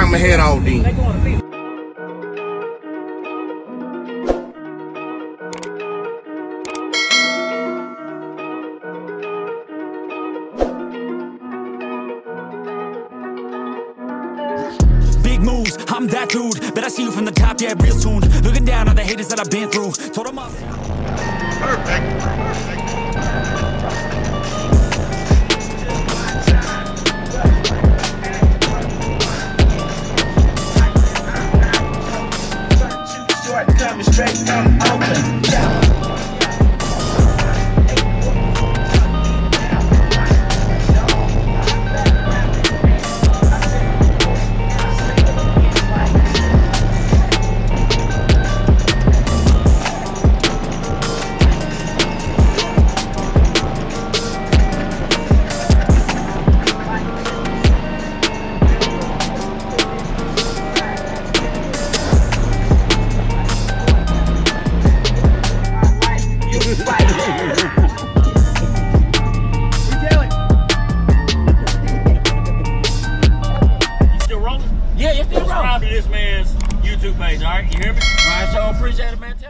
time my head off then. Big moves, I'm that dude. Bet I see you from the top, yeah, real soon. Looking down on the haters that I've been through. Told them up. Perfect. Coming straight from open.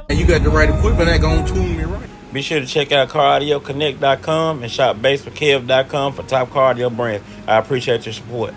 And you got the right equipment that gonna tune me right. Be sure to check out CarAudioConnect.com and shop BASSWITHKEV.com for top car audio brands. I appreciate your support.